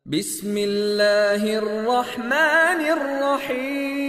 بسم اللہ الرحمن الرحیم۔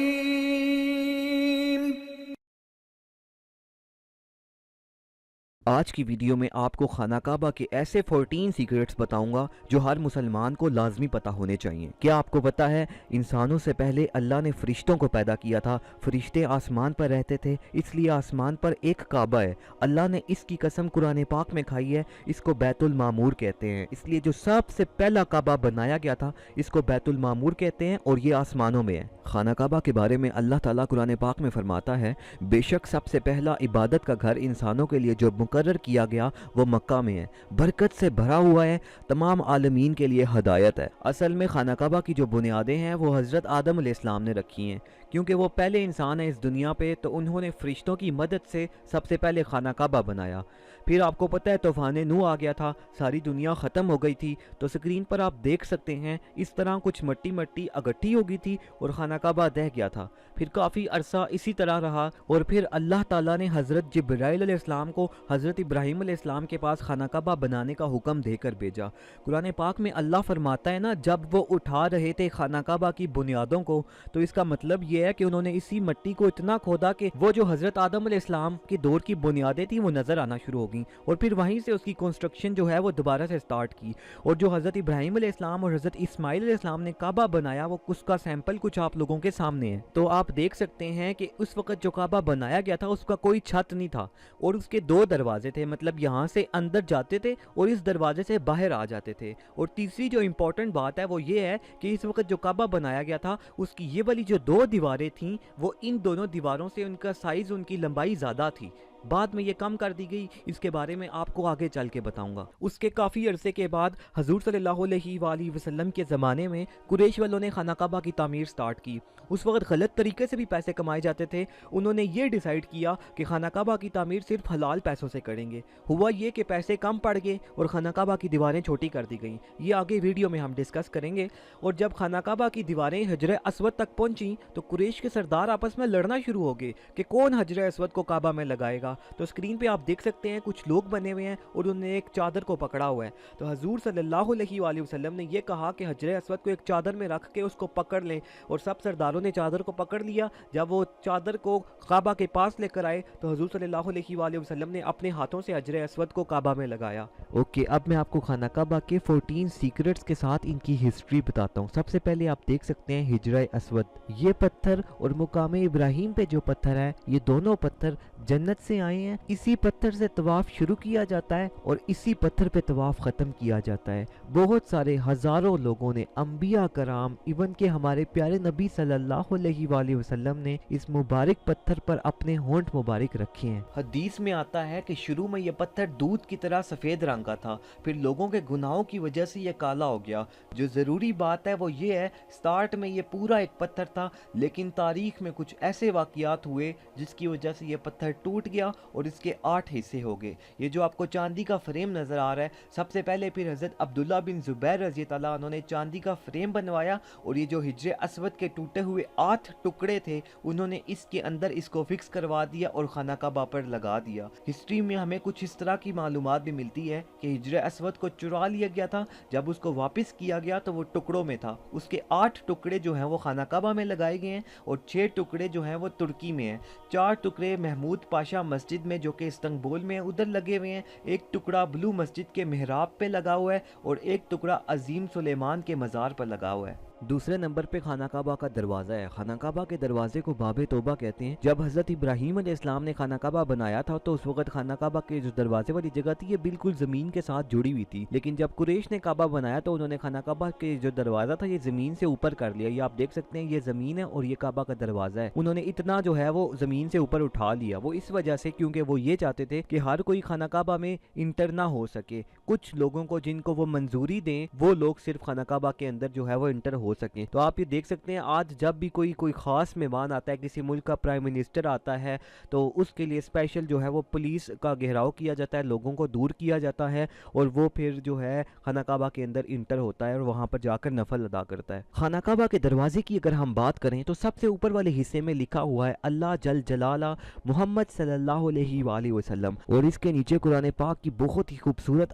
آج کی ویڈیو میں آپ کو خانہ کعبہ کے ایسے 14 سیکرٹس بتاؤں گا جو ہر مسلمان کو لازمی پتہ ہونے چاہیے۔ کیا آپ کو پتہ ہے انسانوں سے پہلے اللہ نے فرشتوں کو پیدا کیا تھا، فرشتے آسمان پر رہتے تھے، اس لیے آسمان پر ایک کعبہ ہے۔ اللہ نے اس کی قسم قرآن پاک میں کھائی ہے، اس کو بیت المعمور کہتے ہیں، اس لیے جو سب سے پہلا کعبہ بنایا گیا تھا اس کو بیت المعمور کہتے ہیں اور یہ آسمانوں میں ہے۔ خانہ کعبہ کے بارے میں اللہ تعالیٰ قرآن پاک میں فرماتا ہے، بے شک سب سے پہلا عبادت کا گھر انسانوں کے لیے جو مقرر کیا گیا وہ مکہ میں ہے، برکت سے بھرا ہوا ہے، تمام عالمین کے لیے ہدایت ہے۔ اصل میں خانہ کعبہ کی جو بنیادیں ہیں وہ حضرت آدم علیہ السلام نے رکھی ہیں، کیونکہ وہ پہلے انسان ہیں اس دنیا پہ، تو انہوں نے فرشتوں کی مدد سے سب سے پہلے خانہ کعبہ بنایا۔ پھر آپ کو پتہ ہے طوفان نوح آ گیا تھا، ساری دنیا ختم ہو گئی تھی، تو سکرین پر آپ دیکھ سکتے ہیں اس طرح کچھ مٹی مٹی اکٹھی ہو گئی تھی اور خانہ کعبہ دہ گیا تھا۔ پھر کافی عرصہ اسی طرح رہا اور پھر اللہ تعالیٰ نے حضرت جبرائیل علیہ السلام کو حضرت ابراہیم علیہ السلام کے پاس خانہ کعبہ بنانے کا حکم دے کر بھیجا۔ قرآن پاک میں اللہ فرماتا ہے نا، جب وہ اٹھا رہے تھے خانہ کعبہ کی بنیادوں کو، تو اس کا مطلب یہ ہے کہ انہوں نے اسی مٹی کو اتنا کھودا کہ وہ جو حضرت آدم علیہ السلام کے دور کی بنیادیں تھیں وہ نظر آنا شروع ہو گئیں، اور پھر وہیں سے اس کی کنسٹرکشن جو ہے وہ دوبارہ سے سٹارٹ کی۔ اور جو حضرت ابراہیم علیہ السلام اور حضرت اسماعیل علیہ السلام نے کعبہ بنایا، وہ اس کا سیمپل کچھ آپ لوگوں کے سامنے ہے۔ تو آپ دیکھ سکتے ہیں کہ اس وقت جو کعبہ بنایا گیا تھا اس کا کوئی چھت نہیں تھا، اور اس کے دو دروازے تھے، مطلب یہاں سے اندر جاتے تھے اور اس دروازے سے باہر آ جاتے تھے۔ اور تیسری جو امپورٹنٹ بات ہے وہ یہ ہے کہ اس وقت جو کعبہ بنایا گیا تھا اس کی یہ والی جو دو دیواریں تھیں وہ ان دونوں دیواروں سے ان کا سائز، ان کی لمبائی زیادہ تھی، بعد میں یہ کم کر دی گئی، اس کے بارے میں آپ کو آگے چل کے بتاؤں گا۔ اس کے کافی عرصے کے بعد حضور صلی اللہ علیہ وآلہ وسلم کے زمانے میں قریش والوں نے خانہ کعبہ کی تعمیر سٹارٹ کی۔ اس وقت غلط طریقے سے بھی پیسے کمائے جاتے تھے، انہوں نے یہ ڈیسائیڈ کیا کہ خانہ کعبہ کی تعمیر صرف حلال پیسوں سے کریں گے۔ ہوا یہ کہ پیسے کم پڑ گئے اور خانہ کعبہ کی دیواریں چھوٹی کر دی گئیں، یہ آگے ویڈیو میں ہم ڈسکس کریں گے۔ اور جب خانہ کعبہ کی دیواریں حجر اسود تک پہنچیں تو قریش کے سردار آپس میں لڑنا شروع ہو گئے کہ کون حجر اسود کو کعبہ میں لگائے گا۔ تو اسکرین پہ آپ دیکھ سکتے ہیں کچھ لوگ بنے ہوئے ہیں اور انہوں نے ایک چادر کو پکڑا ہوا ہے۔ تو حضور صلی اللہ علیہ وآلہ وسلم نے یہ کہا کہ حجر اسود کو ایک چادر میں رکھ کے اس کو پکڑ لیں، اور سب سرداروں نے چادر کو پکڑ لیا۔ جب وہ چادر کو کعبہ کے پاس لے کر آئے تو حضور صلی اللہ علیہ وآلہ وسلم نے اپنے ہاتھوں سے حجر اسود کو کعبہ میں لگایا۔ اوکے، اب میں آپ کو خانہ کعبہ کے 14 سیکرٹس کے ساتھ ان کی ہسٹری بتاتا ہوں۔ سب سے پہلے آپ دیکھ سکتے ہیں ہجرہ اسود، یہ پتھر اور مقام ابراہیم پہ جو پتھر ہے، یہ دونوں پتھر جنت سے آئے ہیں۔ اسی پتھر سے طواف شروع کیا جاتا ہے اور اسی پتھر پہ طواف ختم کیا جاتا ہے۔ بہت سارے ہزاروں لوگوں نے، انبیاء کرام، ایون کہ ہمارے پیارے نبی صلی اللہ علیہ وآلہ وسلم نے اس مبارک پتھر پر اپنے ہونٹ مبارک رکھے ہیں۔ حدیث میں آتا ہے کہ شروع میں یہ پتھر دودھ کی طرح سفید رنگ کا تھا، پھر لوگوں کے گناہوں کی وجہ سے یہ کالا ہو گیا۔ جو ضروری بات ہے وہ یہ ہے، سٹارٹ میں یہ پورا ایک پتھر تھا، لیکن تاریخ میں کچھ ایسے واقعات ہوئے جس کی وجہ سے یہ پتھر ٹوٹ گیا اور اس کے 8 حصے ہو گئے۔ یہ جو آپ کو چاندی کا فریم نظر آ رہا ہے، سب سے پہلے پھر حضرت عبداللہ بن زبیر رضی اللہ عنہ نے چاندی کا فریم بنوایا، اور یہ جو ہجر اسود کے ٹوٹے ہوئے 8 ٹکڑے تھے انہوں نے اس کے اندر اس کو فکس کروا دیا اور خانہ کعبہ پر لگا دیا۔ ہسٹری میں ہمیں کچھ اس طرح کی معلومات بھی ملتی ہے کہ ہجر اسود کو چرا لیا گیا تھا، جب اس کو واپس کیا گیا تو وہ ٹکڑوں میں تھا۔ اس کے 8 ٹکڑے جو ہیں وہ خانہ کعبہ میں لگائے گئے ہیں اور 6 ٹکڑے جو ہیں وہ ترکی میں ہیں۔ 4 ٹکڑے محمود پاشا مسجد میں جو کہ استنبول میں ادھر لگے ہوئے ہیں، ایک ٹکڑا بلو مسجد کے محراب پہ لگا ہوا ہے، اور ایک ٹکڑا عظیم سلیمان کے مزار پر لگا ہوا ہے۔ دوسرے نمبر پہ خانہ کعبہ کا دروازہ ہے۔ خانہ کعبہ کے دروازے کو باب توبہ کہتے ہیں۔ جب حضرت ابراہیم علیہ السلام نے خانہ کعبہ بنایا تھا تو اس وقت خانہ کعبہ کے جو دروازے والی جگہ تھی یہ بالکل زمین کے ساتھ جڑی ہوئی تھی، لیکن جب قریش نے کعبہ بنایا تو انہوں نے خانہ کعبہ کے جو دروازہ تھا یہ زمین سے اوپر کر لیا۔ یہ آپ دیکھ سکتے ہیں، یہ زمین ہے اور یہ کعبہ کا دروازہ ہے، انہوں نے اتنا جو ہے وہ زمین سے اوپر اٹھا لیا۔ وہ اس وجہ سے کیونکہ وہ یہ چاہتے تھے کہ ہر کوئی خانہ کعبہ میں انٹر نہ ہو سکے، کچھ لوگوں کو جن کو وہ منظوری دیں وہ لوگ صرف خانہ کعبہ کے اندر جو ہے وہ انٹر ہو سکیں۔ تو آپ یہ دیکھ سکتے ہیں آج جب بھی کوئی خاص مہمان آتا ہے، کسی ملک کا پرائم منسٹر آتا ہے، تو اس کے لیے اسپیشل جو ہے وہ پولیس کا گھیراؤ کیا جاتا ہے، لوگوں کو دور کیا جاتا ہے، اور وہ پھر جو ہے خانہ کعبہ کے اندر انٹر ہوتا ہے اور وہاں پر جا کر نفل ادا کرتا ہے۔ خانہ کعبہ کے دروازے کی اگر ہم بات کریں تو سب سے اوپر والے حصے میں لکھا ہوا ہے اللہ جل محمد صلی اللہ علیہ وآلہ وسلم، اور اس کے نیچے قرآن پاک کی بہت ہی خوبصورت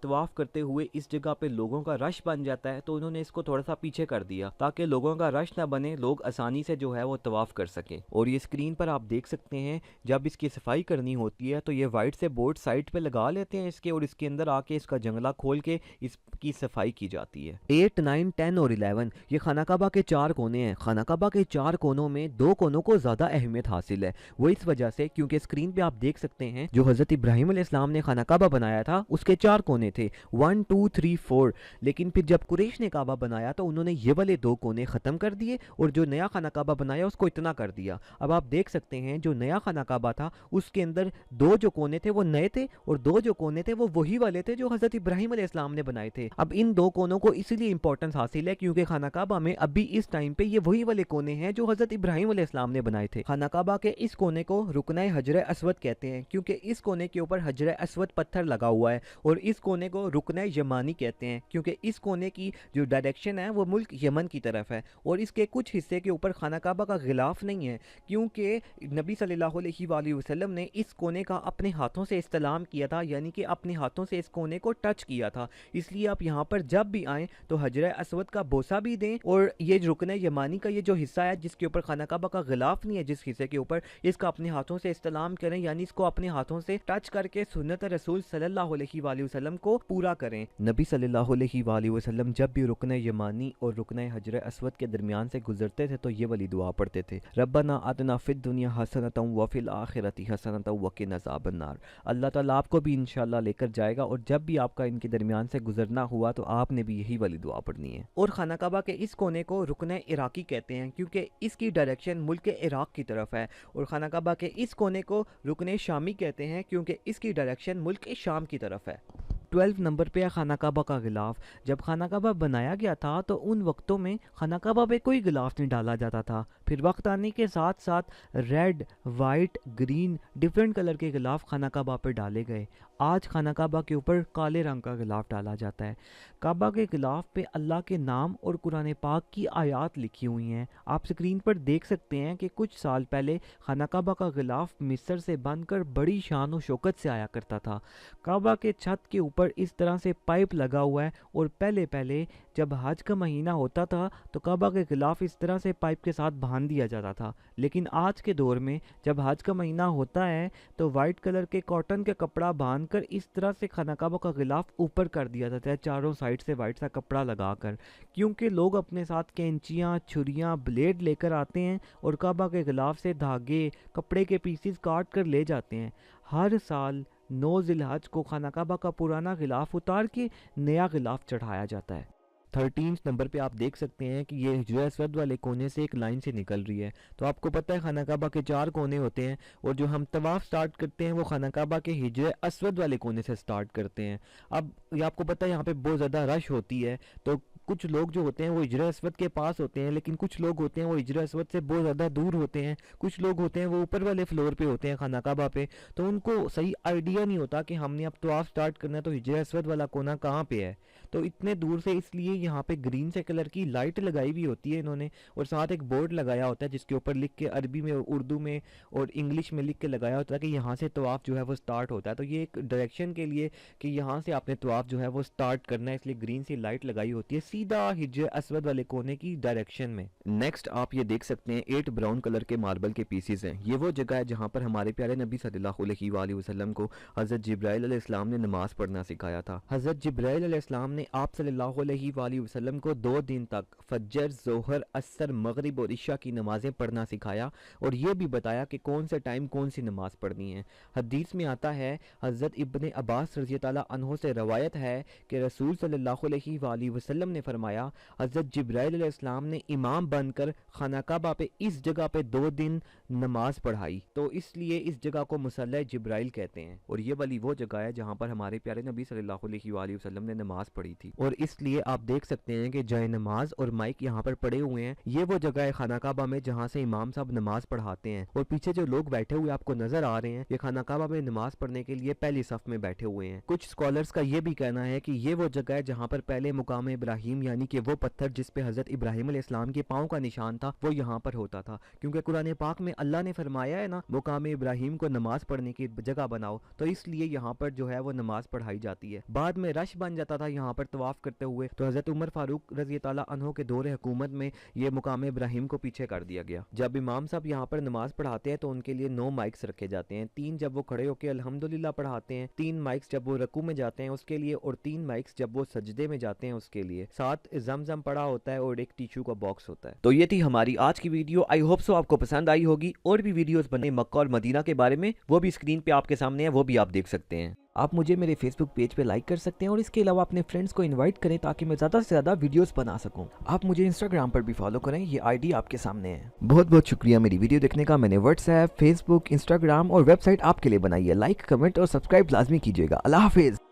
طواف کرتے ہوئے اس جگہ پہ لوگوں کا رش بن جاتا ہے، تو انہوں نے اس کو تھوڑا سا پیچھے کر دیا تاکہ لوگوں کا رش نہ بنے، لوگ آسانی سے جو ہے وہ طواف کر سکیں۔ اور یہ اسکرین پر آپ دیکھ سکتے ہیں جب اس کی صفائی کرنی ہوتی ہے تو یہ وائٹ سے بورڈ سائڈ پہ لگا لیتے ہیں اس کے، اور اس کے اندر آ کے اس کا جنگلہ کھول کے اس کی صفائی کی جاتی ہے۔ 8، 9، 10 اور 11 یہ خانہ کعبہ کے 4 کونے ہیں۔ خانہ کعبہ کے 4 کونوں میں 2 کونوں کو زیادہ اہمیت حاصل ہے، وہ اس وجہ سے کیونکہ اسکرین پہ آپ دیکھ سکتے ہیں جو حضرت ابراہیم علیہ السلام نے خانہ کعبہ بنایا تھا اس کے 4 کونے تھے، 1، 2، 3، 4، لیکن پھر جب قریش نے کعبہ بنایا تو انہوں نے یہ والے 2 کونے ختم کر دیے اور جو نیا خانہ کعبہ بنایا اس کو اتنا کر دیا۔ اب آپ دیکھ سکتے ہیں جو نیا خانہ کعبہ تھا اس کے اندر 2 جو کونے تھے وہ نئے تھے اور 2 جو کونے تھے وہ وہی والے تھے جو حضرت ابراہیم علیہ السلام نے بنائے تھے۔ اب ان 2 کونوں کو اس لیے امپورٹنس حاصل ہے کیونکہ خانہ کعبہ میں ابھی اس ٹائم پہ یہ وہی والے کونے ہیں جو حضرت ابراہیم علیہ السلام نے بنائے تھے۔ خانہ کعبہ کے اس کونے کو رکنِ حجر اسود کہتے ہیں کیونکہ اس کونے کے اوپر حجر اسود پتھر لگا ہوا ہے، اور اس کونے کو رکن یمانی کہتے ہیں کیونکہ اس کونے کی جو ڈائریکشن ہے وہ ملک یمن کی طرف ہے، اور اس کے کچھ حصے کے اوپر خانہ کعبہ کا غلاف نہیں ہے کیونکہ نبی صلی اللہ علیہ وآلہ وسلم نے اس کونے کا اپنے ہاتھوں سے استلام کیا تھا، یعنی کہ اپنے ہاتھوں سے اس کونے کو ٹچ کیا تھا، اس لیے آپ یہاں پر جب بھی آئیں تو حجر اسود کا بوسہ بھی دیں، اور یہ رکن یمانی کا یہ جو حصہ ہے جس کے اوپر خانہ کعبہ کا غلاف نہیں ہے، جس حصے کے اوپر اس کا اپنے ہاتھوں سے استلام کریں، یعنی اس کو اپنے ہاتھوں سے ٹچ کر کے سنت رسول صلی اللہ علیہ وآلہ وسلم کو پورا کریں۔ نبی صلی اللہ علیہ وآلہ وسلم جب بھی رکن یمانی اور رکن حجر اسود کے درمیان سے گزرتے تھے تو یہ والی دعا پڑھتے تھے، ربنا آتنا فی الدنیا حسنۃ وفی الآخرۃ حسنۃ وقنا عذاب النار۔ اللہ تعالیٰ آپ کو بھی انشاءاللہ لے کر جائے گا، اور جب بھی آپ کا ان کے درمیان سے گزرنا ہوا تو آپ نے بھی یہی والی دعا پڑھنی ہے۔ اور خانہ کعبہ کے اس کونے کو رکن عراقی کہتے ہیں کیونکہ اس کی ڈائریکشن ملک عراق کی طرف ہے، اور خانہ کعبہ کے اس کونے کو رکن شامی کہتے ہیں کیونکہ اس کی ڈائریکشن ملک شام کی طرف ہے۔ 12 نمبر پہ ہے خانہ کعبہ کا غلاف۔ جب خانہ کعبہ بنایا گیا تھا تو ان وقتوں میں خانہ کعبہ پہ کوئی غلاف نہیں ڈالا جاتا تھا، پھر وقت آنے کے ساتھ ساتھ red, white, green different colour کے غلاف خانہ کعبہ پہ ڈالے گئے۔ آج خانہ کعبہ کے اوپر کالے رنگ کا غلاف ڈالا جاتا ہے۔ کعبہ کے غلاف پہ اللہ کے نام اور قرآن پاک کی آیات لکھی ہوئی ہیں۔ آپ سکرین پر دیکھ سکتے ہیں کہ کچھ سال پہلے خانہ کعبہ کا غلاف مصر سے بن کر بڑی شان و شوکت سے آیا کرتا تھا۔ کعبہ کے چھت کے اوپر اس طرح سے پائپ لگا ہوا ہے، اور پہلے جب حج کا مہینہ ہوتا تھا تو کعبہ کے غلاف اس طرح سے پائپ کے ساتھ باندھ دیا جاتا تھا، لیکن آج کے دور میں جب حج کا مہینہ ہوتا ہے تو وائٹ کلر کے کاٹن کے کپڑا باندھ کر اس طرح سے خانہ کعبہ کا غلاف اوپر کر دیا جاتا ہے، چاروں سائڈ سے وائٹ سا کپڑا لگا کر، کیونکہ لوگ اپنے ساتھ کینچیاں، چھریاں، بلیڈ لے کر آتے ہیں اور کعبہ کے غلاف سے دھاگے، کپڑے کے پیسز کاٹ کر لے جاتے ہیں۔ ہر سال 9 ذی الحج کو خانہ کعبہ کا پرانا غلاف اتار کے نیا غلاف چڑھایا جاتا ہے۔ 13 نمبر پہ آپ دیکھ سکتے ہیں کہ یہ حجر اسود والے کونے سے ایک لائن سے نکل رہی ہے، تو آپ کو پتہ ہے خانہ کعبہ کے 4 کونے ہوتے ہیں، اور جو ہم طواف سٹارٹ کرتے ہیں وہ خانہ کعبہ کے حجر اسود والے کونے سے سٹارٹ کرتے ہیں۔ اب یہ آپ کو پتہ ہے یہاں پہ بہت زیادہ رش ہوتی ہے، تو کچھ لوگ جو ہوتے ہیں وہ حجر اسود کے پاس ہوتے ہیں، لیکن کچھ لوگ ہوتے ہیں وہ حجر اسود سے بہت زیادہ دور ہوتے ہیں، کچھ لوگ ہوتے ہیں وہ اوپر والے فلور پہ ہوتے ہیں خانہ کعبہ پہ، تو ان کو صحیح آئیڈیا نہیں ہوتا کہ ہم نے اب طواف سٹارٹ کرنا ہے تو حجر اسود والا کونا کہاں پہ ہے، تو اتنے دور سے اس لیے یہاں پہ گرین سے کلر کی لائٹ لگائی ہوئی ہوتی ہے انہوں نے، اور ساتھ ایک بورڈ لگایا ہوتا ہے جس کے اوپر لکھ کے عربی میں، اردو میں اور انگلش میں لکھ کے لگایا ہوتا ہے کہ یہاں سے طواف جو ہے وہ سٹارٹ ہوتا ہے، تو یہ ایک ڈائریکشن کے لیے کہ یہاں سے آپ نے طواف جو ہے وہ سٹارٹ کرنا ہے، اس لیے گرین سی لائٹ لگائی ہوتی ہے سیدھا حجر اسود والے کونے کی ڈائریکشن میں۔ نیکسٹ آپ یہ دیکھ سکتے ہیں 8 براؤن کلر کے ماربل کے پیسز ہیں، یہ وہ جگہ ہے جہاں پر ہمارے پیارے نبی صلی اللہ علیہ وآلہ وسلم کو حضرت جبرائیل علیہ السلام نے نماز پڑھنا سکھایا تھا۔ حضرت جبرائیل علیہ السلام نے آپ صلی اللہ علیہ وآلہ وسلم کو 2 دن تک فجر، ظہر، عصر، مغرب اور عشاء کی نمازیں پڑھنا سکھایا، اور یہ بھی بتایا کہ کون سے ٹائم کون سی نماز پڑھنی ہے۔ حدیث میں آتا ہے، حضرت ابن عباس رضی اللہ عنہ سے روایت ہے کہ رسول صلی اللہ علیہ وآلہ وسلم نے فرمایا، حضرت جبرائیل علیہ السلام نے امام بن کر خانہ کعبہ پہ اس جگہ پہ 2 دن نماز پڑھائی، تو اس لیے اس جگہ کو مصلی جبرائیل کہتے ہیں، اور یہ والی وہ جگہ ہے جہاں پر ہمارے پیارے نبی صلی اللہ علیہ وآلہ وسلم نے نماز پڑھی۔ پڑی تھی، اور اس لیے آپ دیکھ سکتے ہیں کہ جائے نماز اور مائک یہاں پر پڑے ہوئے ہیں. یہ وہ جگہ ہے خانہ کعبہ میں جہاں سے امام صاحب نماز پڑھاتے ہیں، اور پیچھے جو لوگ بیٹھے ہوئے آپ کو نظر آ رہے ہیں یہ خانہ کعبہ میں نماز پڑھنے کے لیے پہلی صف میں بیٹھے ہوئے ہیں. کچھ اسکالرز کا یہ بھی کہنا ہے کہ یہ وہ جگہ ہے جہاں پر پہلے مقام ابراہیم یعنی کہ وہ پتھر جس پہ حضرت ابراہیم علیہ السلام کے پاؤں کا نشان تھا وہ یہاں پر ہوتا تھا، کیونکہ قرآن پاک میں اللہ نے فرمایا ہے نا مقام ابراہیم کو نماز پڑھنے کی جگہ بناؤ، تو اس لیے یہاں پر جو ہے وہ نماز پڑھائی جاتی ہے. بعد میں رش بن جاتا تھا یہاں پر طواف کرتے ہوئے، تو حضرت عمر فاروق رضی اللہ عنہ کے دور حکومت میں یہ مقام ابراہیم کو پیچھے کر دیا گیا. جب امام صاحب یہاں پر نماز پڑھاتے ہیں تو ان کے لیے 9 مائکس رکھے جاتے ہیں، 3 جب وہ کھڑے ہو کے الحمدللہ پڑھاتے ہیں، 3 مائکس جب وہ رکوع میں جاتے ہیں اس کے لیے، اور 3 مائکس جب وہ سجدے میں جاتے ہیں اس کے لیے. ساتھ زمزم پڑا ہوتا ہے اور ایک ٹیشو کا باکس ہوتا ہے. تو یہ تھی ہماری آج کی ویڈیو. آئی ہوپ سو آپ کو پسند آئی ہوگی. اور بھی ویڈیوز بنے مکہ اور مدینہ کے بارے میں، وہ بھی اسکرین پہ آپ کے سامنے ہیں، وہ بھی آپ دیکھ سکتے ہیں. آپ مجھے میرے فیس بک پیج پہ لائک کر سکتے ہیں، اور اس کے علاوہ اپنے فرینڈس کو انوائٹ کریں تاکہ میں زیادہ سے زیادہ ویڈیوز بنا سکوں. آپ مجھے انسٹاگرام پر بھی فالو کریں، یہ آئی ڈی آپ کے سامنے ہے. بہت بہت شکریہ میری ویڈیو دیکھنے کا. میں نے واٹس ایپ، فیس بک، انسٹاگرام اور ویب سائٹ آپ کے لیے بنائی ہے. لائک، کمنٹ اور سبسکرائب لازمی کیجیے گا. اللہ حافظ.